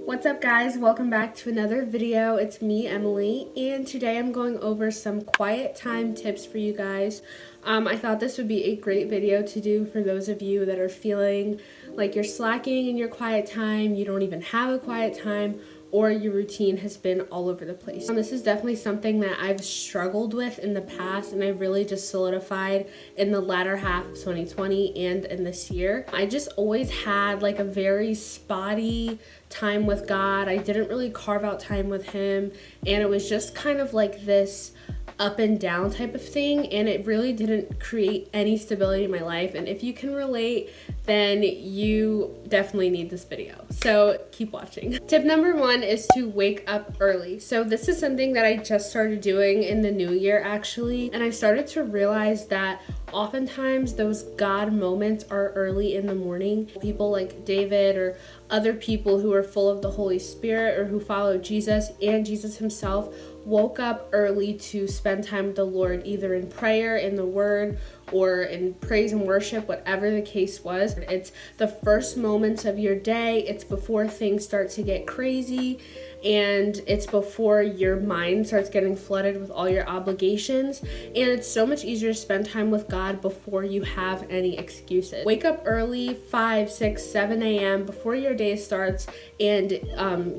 What's up guys, welcome back to another video. It's me, Emily, and today I'm going over some quiet time tips for you guys. I thought this would be a great video to do for those of you that are feeling like you're slacking in your quiet time, you don't even have a quiet time, or your routine has been all over the place. This is definitely something that I've struggled with in the past, and I really just solidified in the latter half of 2020 and in this year. I just always had like a very spotty time with God. I didn't really carve out time with Him, and it was just kind of like this up and down type of thing, and it really didn't create any stability in my life. And if you can relate, then you definitely need this video, so keep watching. Tip number one is to wake up early. So this is something that I just started doing in the new year actually, and I started to realize that oftentimes those God moments are early in the morning. People like David or other people who are full of the Holy Spirit or who follow Jesus and Jesus himself woke up early to spend time with the Lord, either in prayer, in the Word, or in praise and worship, whatever the case was. It's the first moments of your day. It's before things start to get crazy, and it's before your mind starts getting flooded with all your obligations, and it's so much easier to spend time with God before you have any excuses. Wake up early, 5, 6, 7 a.m. before your day starts, and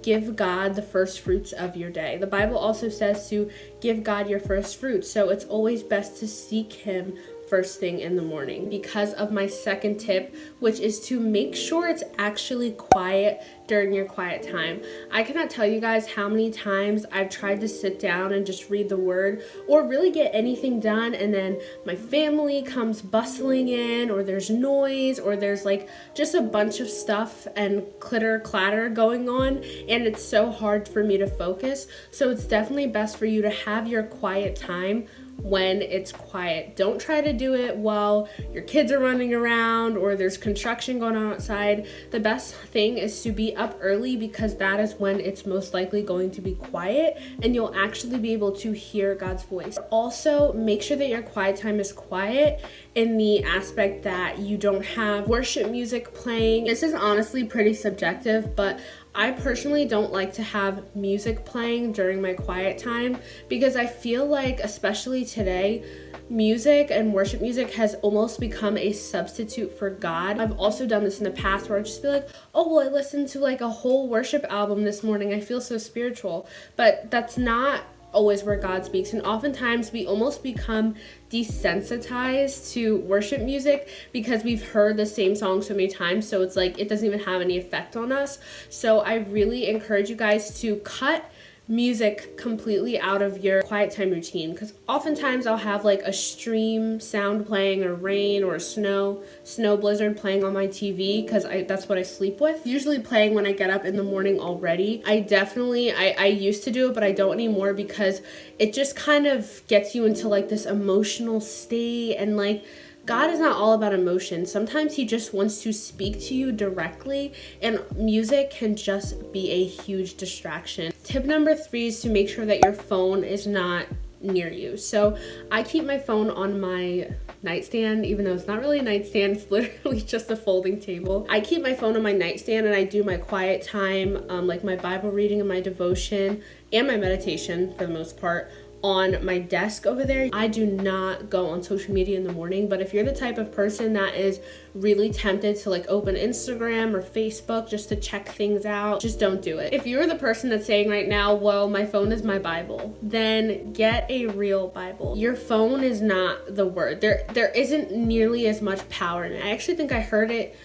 give God the first fruits of your day. The Bible also says to give God your first fruits, so it's always best to seek Him first thing in the morning. Because of my second tip, which is to make sure it's actually quiet during your quiet time. I cannot tell you guys how many times I've tried to sit down and just read the Word or really get anything done, and then my family comes bustling in, or there's noise, or there's like just a bunch of stuff and clitter clatter going on, and it's so hard for me to focus. So it's definitely best for you to have your quiet time when it's quiet. Don't try to do it while your kids are running around or there's construction going on outside. The best thing is to be up early, because that is when it's most likely going to be quiet and you'll actually be able to hear God's voice. Also, make sure that your quiet time is quiet in the aspect that you don't have worship music playing. This is honestly pretty subjective, but I personally don't like to have music playing during my quiet time, because I feel like, especially today, music and worship music has almost become a substitute for God. I've also done this in the past where I'd just be like, oh, well, I listened to like a whole worship album this morning, I feel so spiritual. But that's not always where God speaks, and oftentimes we almost become desensitized to worship music because we've heard the same song so many times, so it's like it doesn't even have any effect on us. So I really encourage you guys to cut music completely out of your quiet time routine, because oftentimes I'll have like a stream sound playing, or rain, or snow blizzard playing on my TV, because that's what I sleep with, usually playing when I get up in the morning already. I used to do it, but I don't anymore, because it just kind of gets you into like this emotional state, and like God is not all about emotion. Sometimes He just wants to speak to you directly, and music can just be a huge distraction. Tip number 3 is to make sure that your phone is not near you. So I keep my phone on my nightstand, even though it's not really a nightstand, it's literally just a folding table. I keep my phone on my nightstand, and I do my quiet time, like my Bible reading and my devotion and my meditation for the most part, on my desk over there. I do not go on social media in the morning, but if you're the type of person that is really tempted to like open Instagram or Facebook just to check things out, just don't do it. If you're the person that's saying right now, well, my phone is my Bible, then get a real Bible. Your phone is not the Word. There isn't nearly as much power in it. I actually think I heard it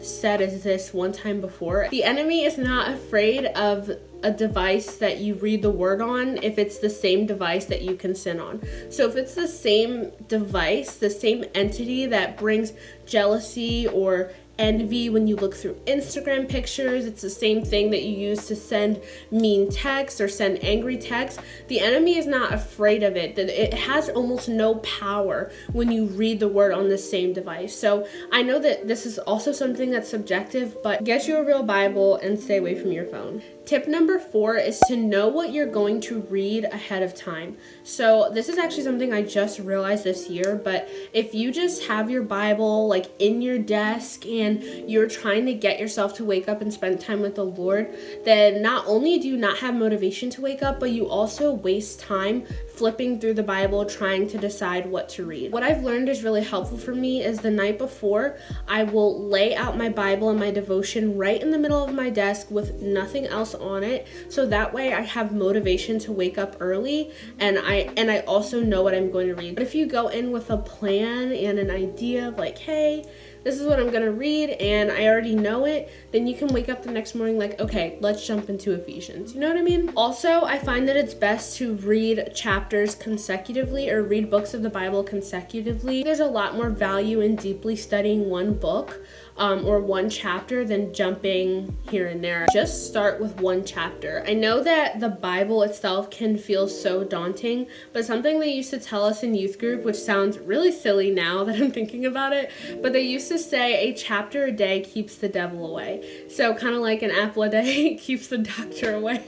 said as this one time before. The enemy is not afraid of a device that you read the Word on if it's the same device that you can sin on. So if it's the same device, the same entity that brings jealousy or envy when you look through Instagram pictures, it's the same thing that you use to send mean texts or send angry texts. The enemy is not afraid of it. It has almost no power when you read the Word on the same device. So I know that this is also something that's subjective, but get you a real Bible and stay away from your phone. Tip number 4 is to know what you're going to read ahead of time. So this is actually something I just realized this year, but if you just have your Bible like in your desk and and you're trying to get yourself to wake up and spend time with the Lord, then not only do you not have motivation to wake up, but you also waste time flipping through the Bible trying to decide what to read. What I've learned is really helpful for me is the night before, I will lay out my Bible and my devotion right in the middle of my desk with nothing else on it, so that way I have motivation to wake up early, and I also know what I'm going to read. But if you go in with a plan and an idea of like, hey, this is what I'm gonna read and I already know it, then you can wake up the next morning like, okay, let's jump into Ephesians. You know what I mean? Also, I find that it's best to read chapters consecutively or read books of the Bible consecutively. There's a lot more value in deeply studying one book or one chapter than jumping here and there. Just start with one chapter. I know that the Bible itself can feel so daunting, but something they used to tell us in youth group, which sounds really silly now that I'm thinking about it, but they used to say a chapter a day keeps the devil away. So kind of like an apple a day keeps the doctor away.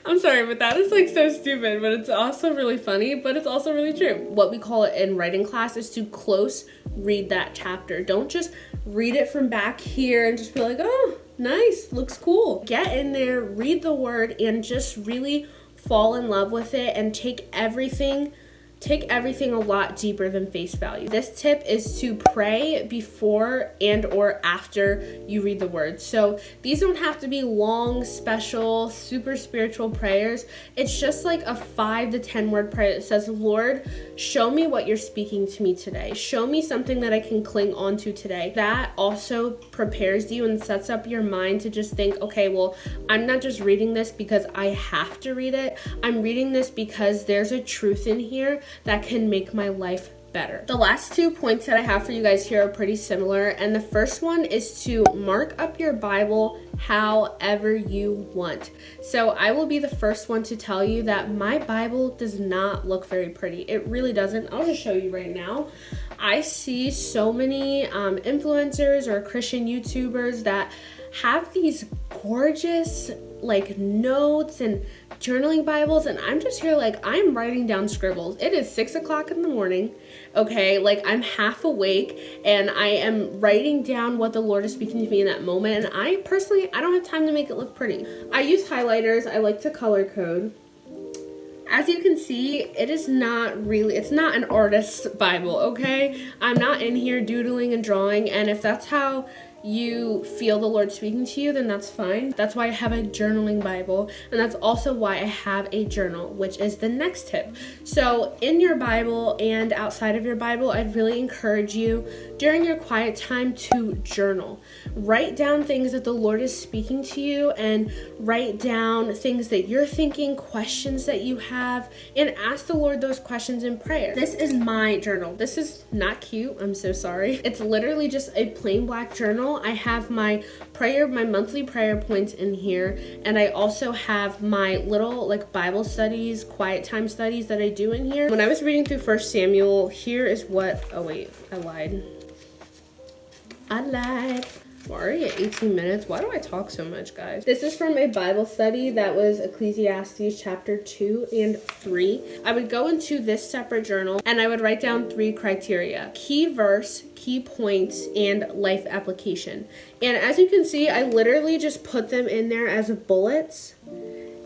I'm sorry, but that is like so stupid, but it's also really funny, but it's also really true. What we call it in writing class is to close read that chapter. Don't just read it from back here and just be like, oh, nice, looks cool. Get in there, read the word, and just really fall in love with it and take everything a lot deeper than face value. This tip is to pray before and or after you read the word. So these don't have to be long, special, super spiritual prayers. It's just like a 5 to 10 word prayer that says, Lord, show me what you're speaking to me today. Show me something that I can cling on to today. That also prepares you and sets up your mind to just think, okay, well, I'm not just reading this because I have to read it. I'm reading this because there's a truth in here that can make my life better. The last 2 points that I have for you guys here are pretty similar, and the first one is to mark up your Bible however you want. So I will be the first one to tell you that my Bible does not look very pretty. It really doesn't. I'll just show you right now. I see so many influencers or Christian YouTubers that have these gorgeous like notes and journaling Bibles, and I'm just here like, I'm writing down scribbles. It is 6 o'clock in the morning, okay? Like, I'm half awake and I am writing down what the Lord is speaking to me in that moment, and I don't have time to make it look pretty. I use highlighters. I like to color code. As you can see, it's not an artist's Bible, okay? I'm not in here doodling and drawing, and if that's how you feel the Lord speaking to you, then that's fine. That's why I have a journaling Bible, and that's also why I have a journal, which is the next tip. So in your Bible and outside of your Bible, I'd really encourage you during your quiet time to journal. Write down things that the Lord is speaking to you, and write down things that you're thinking, questions that you have, and ask the Lord those questions in prayer. This is my journal. This is not cute. I'm so sorry. It's literally just a plain black journal. I have my monthly prayer points in here, and I also have my little like Bible studies, quiet time studies that I do in here. When I was reading through 1 Samuel, here is what, oh wait, I lied. We're already at 18 minutes. Why do I talk so much, guys? This is from a Bible study that was Ecclesiastes chapter 2 and 3. I would go into this separate journal and I would write down 3 criteria: key verse, key points, and life application. And as you can see, I literally just put them in there as bullets.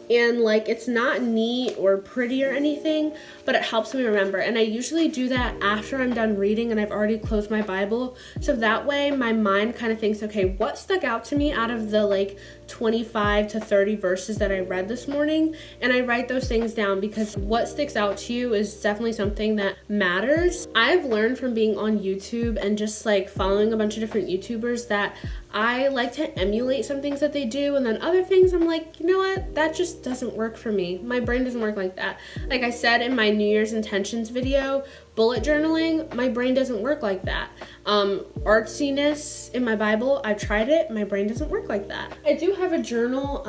And like, it's not neat or pretty or anything, but it helps me remember. And I usually do that after I'm done reading and I've already closed my Bible. So that way my mind kind of thinks, okay, what stuck out to me out of the like 25 to 30 verses that I read this morning? And I write those things down, because what sticks out to you is definitely something that matters. I've learned from being on YouTube and just like following a bunch of different YouTubers that I like to emulate some things that they do, and then other things I'm like, you know what, that just doesn't work for me. My brain doesn't work like that. Like I said in my New Year's intentions video, bullet journaling, my brain doesn't work like that. Artsiness in my Bible, I've tried it, my brain doesn't work like that. I do have a journal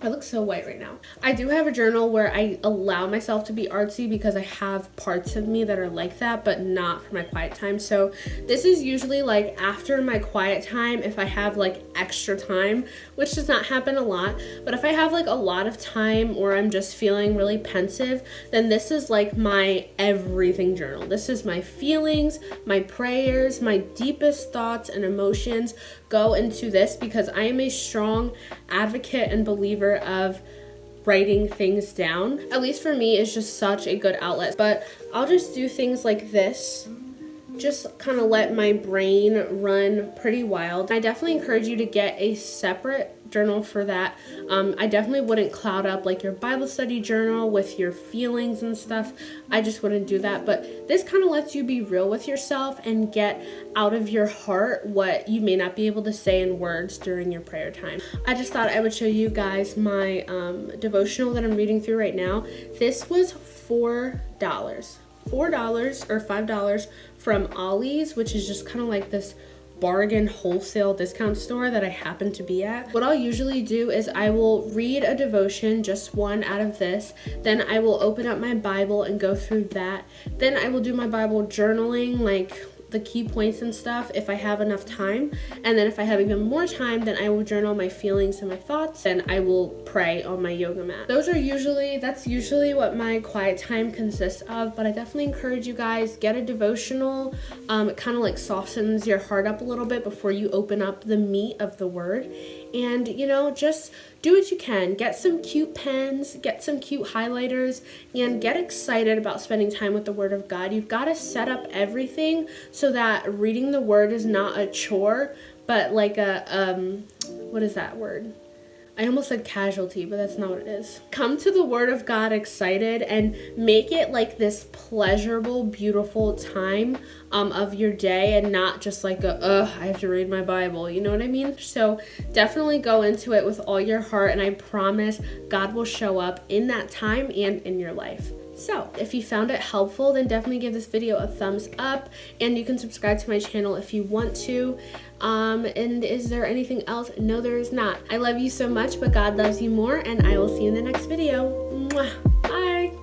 I look so white right now. I do have a journal where I allow myself to be artsy because I have parts of me that are like that, but not for my quiet time. So this is usually like after my quiet time, if I have like extra time, which does not happen a lot, but if I have like a lot of time or I'm just feeling really pensive, then this is like my everything journal. This is my feelings, my prayers, my deepest thoughts and emotions go into this because I am a strong advocate and believer of writing things down. At least for me, it's just such a good outlet. But I'll just do things like this, just kind of let my brain run pretty wild. I definitely encourage you to get a separate journal for that. I definitely wouldn't cloud up like your Bible study journal with your feelings and stuff. I just wouldn't do that. But this kind of lets you be real with yourself and get out of your heart what you may not be able to say in words during your prayer time. I just thought I would show you guys my devotional that I'm reading through right now. This was $4 or $5 from Ollie's, which is just kind of like this bargain wholesale discount store that I happen to be at. What I'll usually do is I will read a devotion, just one out of this, then I will open up my Bible and go through that. Then I will do my Bible journaling, like the key points and stuff if I have enough time, and then if I have even more time, then I will journal my feelings and my thoughts, and I will pray on my yoga mat. That's usually what my quiet time consists of, but I definitely encourage you guys, get a devotional. It kind of like softens your heart up a little bit before you open up the meat of the word. And just do what you can. Get some cute pens, get some cute highlighters, and get excited about spending time with the Word of God. You've got to set up everything so that reading the Word is not a chore, but like what is that word? I almost said casualty, but that's not what it is. Come to the Word of God excited and make it like this pleasurable, beautiful time of your day, and not just like I have to read my Bible. You know what I mean? So definitely go into it with all your heart, and I promise God will show up in that time and in your life. So if you found it helpful, then definitely give this video a thumbs up, and you can subscribe to my channel if you want to. And is there anything else? No, there is not. I love you so much, but God loves you more, and I will see you in the next video. Mwah. Bye.